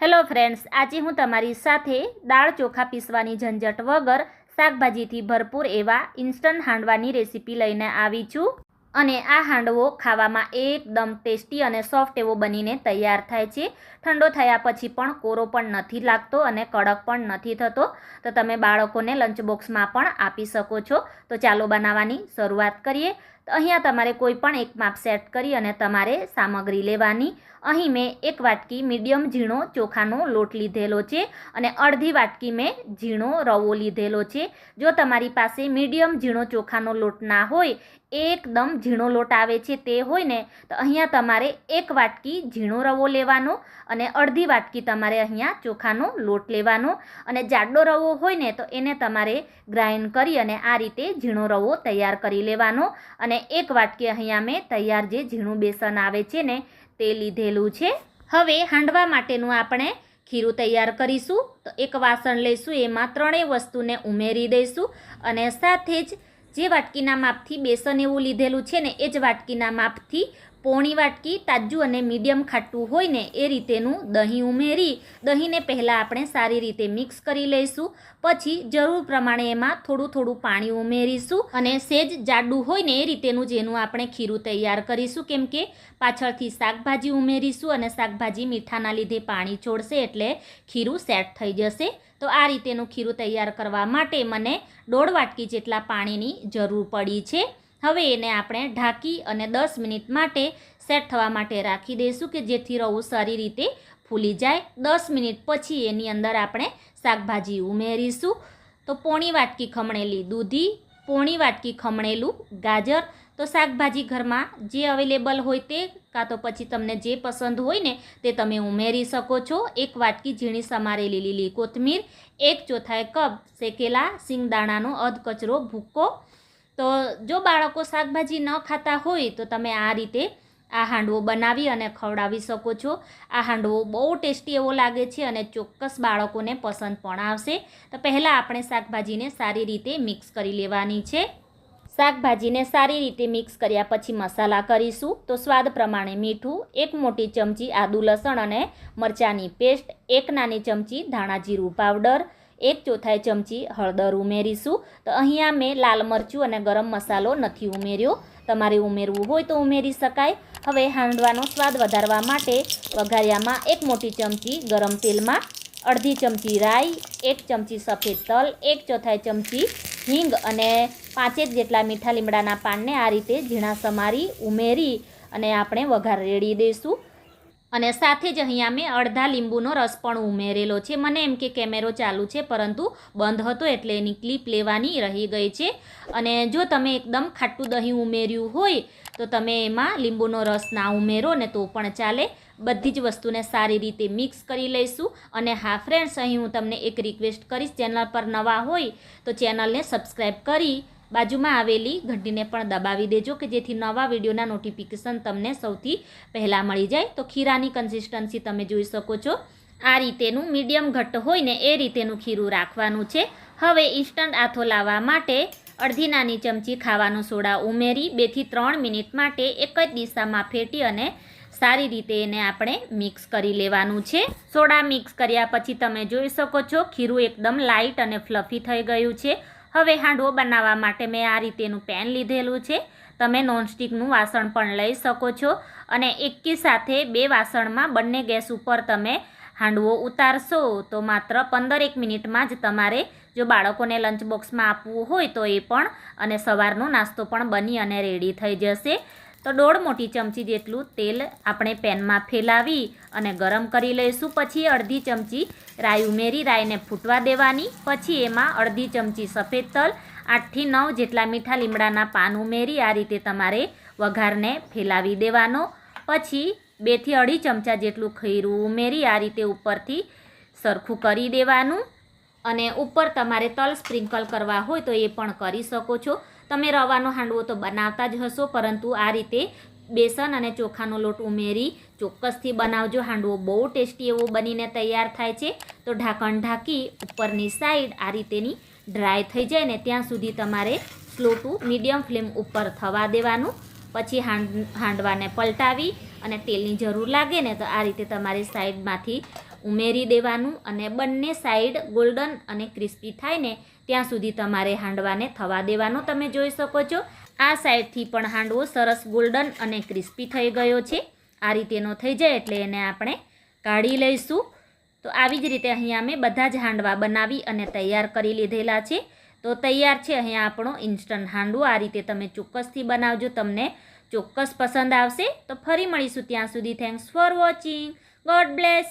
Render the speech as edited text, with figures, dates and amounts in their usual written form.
Hello friends, આજે હું તમારી સાથે દાળ ચોખા પીસવાની ઝંઝટ વગર શાકભાજીથી ભરપૂર એવા ઇન્સ્ટન્ટ હાંડવાની રેસીપી લઈને આવી છું. અને આ હાંડવો ખાવામાં એકદમ ટેસ્ટી અને સોફ્ટ એવો બનીને તૈયાર થાય છે. ઠંડો થયા પછી પણ કોરો પણ નથી લાગતો અને કડક પણ નથી થતો. તો તમે બાળકોને લંચ બોક્સમાં પણ આપી શકો છો. તો ચાલો બનાવવાની શરૂઆત કરીએ. તો અહીંયા તમારે કોઈ પણ એક માપ સેટ કરી અને તમારે સામગ્રી લેવાની. અહીં મેં એક વાટકી મીડિયમ ઝીણો ચોખાનો લોટ લીધેલો છે અને અડધી વાટકી મેં ઝીણો રવો લીધેલો છે. જો તમારી પાસે મીડિયમ ઝીણો ચોખાનો લોટ ના હોય, એકદમ ઝીણો લોટ આવે છે તે હોય ને, તો અહીંયા તમારે એક વાટકી ઝીણો રવો લેવાનો અને અડધી વાટકી તમારે અહીંયા ચોખાનો લોટ લેવાનો. અને જાડો રવો હોય ને તો એને તમારે ગ્રાઇન્ડ કરી અને આ રીતે ઝીણો રવો તૈયાર કરી લેવાનો. અને એક વાટકી અહીંયા મેં તૈયાર જે ઝીણું બેસન આવે છે ને તે લીધેલું છે. હવે હાંડવા માટેનું આપણે ખીરું તૈયાર કરીશું. તો એક વાસણ લઈશું, એમાં ત્રણેય વસ્તુને ઉમેરી દઈશું અને સાથે જ જે વાટકીના માપથી બેસન એવું લીધેલું છે ને એ જ વાટકીના માપથી પોણી વાટકી તાજું અને મીડિયમ ખાટું હોય ને એ રીતેનું દહીં ઉમેરી દહીંને પહેલાં આપણે સારી રીતે મિક્સ કરી લઈશું. પછી જરૂર પ્રમાણે એમાં થોડું થોડું પાણી ઉમેરીશું અને સેજ જાડું હોય ને એ રીતેનું જેનું આપણે ખીરું તૈયાર કરીશું, કેમ કે પાછળથી શાકભાજી ઉમેરીશું અને શાકભાજી મીઠાના લીધે પાણી છોડશે એટલે ખીરું સેટ થઈ જશે. તો આ રીતેનું ખીરું તૈયાર કરવા માટે મને 1.5 વાટકી જેટલા પાણીની જરૂર પડી છે. હવે એને આપણે ઢાંકી અને 10 મિનિટ માટે સેટ થવા માટે રાખી દઈશું કે જેથી રવું સારી રીતે ફૂલી જાય. 10 મિનિટ પછી એની અંદર આપણે શાકભાજી ઉમેરીશું. તો પોણી વાટકી ખમણેલી દૂધી, પોણી વાટકી ખમણેલું ગાજર. તો શાકભાજી ઘરમાં જે અવેલેબલ હોય તે, કાં તો પછી તમને જે પસંદ હોય ને તે તમે ઉમેરી શકો છો. એક વાટકી ઝીણી સમારેલી લીલી કોથમીર, 1/4 કપ શેકેલા સિંગદાણાનો અધ કચરો ભૂક્કો. તો જો બાળકો શાકભાજી ન ખાતા હોય તો તમે આ રીતે આ હાંડવો બનાવી અને ખવડાવી શકો છો. આ હાંડવો બહુ ટેસ્ટી એવો લાગે છે અને ચોક્કસ બાળકોને પસંદ પણ આવશે. તો પહેલાં આપણે શાકભાજીને સારી રીતે મિક્સ કરી લેવાની છે. શાકભાજીને સારી રીતે મિક્સ કર્યા પછી મસાલા કરીશું. તો સ્વાદ પ્રમાણે મીઠું, 1 મોટી ચમચી આદુ લસણ અને મરચાંની પેસ્ટ, 1 નાની ચમચી ધાણા જીરું પાવડર, 1/4 ચમચી હળદર ઉમેરીશું. તો અહીંયા મેં લાલ મરચું અને ગરમ મસાલો નથી ઉમેર્યો, તમારે ઉમેરવું હોય તો ઉમેરી શકાય. હવે હાંડવાનો સ્વાદ વધારવા માટે વઘારિયામાં 1 મોટી ચમચી ગરમ તેલમાં અડધી ચમચી રાઈ, 1 ચમચી સફેદ તલ, 1/4 ચમચી હિંગ અને 5 જેટલા મીઠા લીમડાના પાનને આ રીતે ઝીણા સમારી ઉમેરી અને આપણે વઘાર રેડી દઈશું. અને સાથે જ અહીંયા મેં અડધા લીંબુનો રસ પણ ઉમેરેલો છે. મને એમ કે કેમેરો ચાલુ છે પરંતુ બંધ હતો એટલે એની ક્લિપ લેવાની રહી ગઈ છે. અને જો તમે એકદમ ખાટું દહીં ઉમેર્યું હોય તો તમે એમાં લીંબુનો રસ ના ઉમેરો ને તો પણ ચાલે. બધી જ વસ્તુને સારી રીતે મિક્સ કરી લઈશું. અને હા ફ્રેન્ડ્સ, અહીં હું તમને એક રિક્વેસ્ટ કરીશ, ચેનલ પર નવા હોય તો ચેનલને સબસ્ક્રાઈબ કરી બાજુમાં આવેલી ઘંટીને પણ દબાવી દેજો કે જેથી નવા વિડીયોના નોટિફિકેશન તમને સૌથી પહેલાં મળી જાય. તો ખીરાની કન્સિસ્ટન્સી તમે જોઈ શકો છો. આ રીતેનું મીડિયમ ઘટ્ટ હોય ને એ રીતેનું ખીરું રાખવાનું છે. હવે ઇન્સ્ટન્ટ આથો લાવવા માટે અડધી નાની ચમચી ખાવાનો સોડા ઉમેરી 2 થી 3 મિનિટ માટે એક જ દિશામાં ફેટી અને સારી રીતે એને આપણે મિક્સ કરી લેવાનું છે. સોડા મિક્સ કર્યા પછી તમે જોઈ શકો છો ખીરું એકદમ લાઇટ અને ફ્લફી થઈ ગયું છે. હવે હાંડવો બનાવવા માટે મેં આ રીતેનું પેન લીધેલું છે. તમે નોનસ્ટિકનું વાસણ પણ લઈ શકો છો અને એકી સાથે 2 વાસણમાં બંને ગેસ ઉપર તમે હાંડવો ઉતારશો તો માત્ર 15-1 મિનિટમાં જ તમારે જો બાળકોને લંચ બોક્સમાં આપવું હોય તો એ પણ અને સવારનો નાસ્તો પણ બની અને રેડી થઈ જશે. તો 1.5 મોટી ચમચી જેટલું તેલ આપણે પેનમાં ફેલાવી અને ગરમ કરી લઈશું. પછી અડધી ચમચી રાઈ ઉમેરી રાઈને ફૂટવા દેવાની. પછી એમાં અડધી ચમચી સફેદ તલ, 8 થી 9 જેટલા મીઠા લીમડાના પાન ઉમેરી આ રીતે તમારે વઘારને ફેલાવી દેવાનો. પછી 2 થી 2.5 ચમચા જેટલું ખીરું ઉમેરી આ રીતે ઉપરથી સરખું કરી દેવાનું. અને ઉપર તમારે તલ સ્પ્રિંકલ કરવા હોય તો એ પણ કરી શકો છો. તમે રવાનો હાંડવો તો બનાવતા જ હશો, પરંતુ આ રીતે બેસન અને ચોખાનો લોટ ઉમેરી ચોક્કસથી બનાવજો. હાંડવો બહુ ટેસ્ટી એવો બનીને તૈયાર થાય છે. તો ઢાંકણ ઢાંકી ઉપરની સાઈડ આ રીતેની ડ્રાય થઈ જાય ને ત્યાં સુધી તમારે સ્લો ટુ મીડિયમ ફ્લેમ ઉપર થવા દેવાનું. પછી હાંડવાને પલટાવી અને તેલની જરૂર લાગે ને તો આ રીતે તમારે સાઈડમાંથી ઉમેરી દેવાનું અને બંને સાઈડ ગોલ્ડન અને ક્રિસ્પી થાય ને ત્યાં સુધી તમારે હાંડવાને થવા દેવાનો. તમે જોઈ શકો છો આ સાઈડથી પણ હાંડવો સરસ ગોલ્ડન અને ક્રિસ્પી થઈ ગયો છે. આ રીતેનો થઈ જાય એટલે એને આપણે કાઢી લઈશું. તો આવી જ રીતે અહીંયા અમે બધા જ હાંડવા બનાવી અને તૈયાર કરી લીધેલા છે. તો તૈયાર છે અહીંયા આપણો ઇન્સ્ટન્ટ હાંડવો. આ રીતે તમે ચોક્કસથી બનાવજો, તમને ચોક્કસ પસંદ આવશે. તો ફરી મળીશું, ત્યાં સુધી thanks for watching. God bless.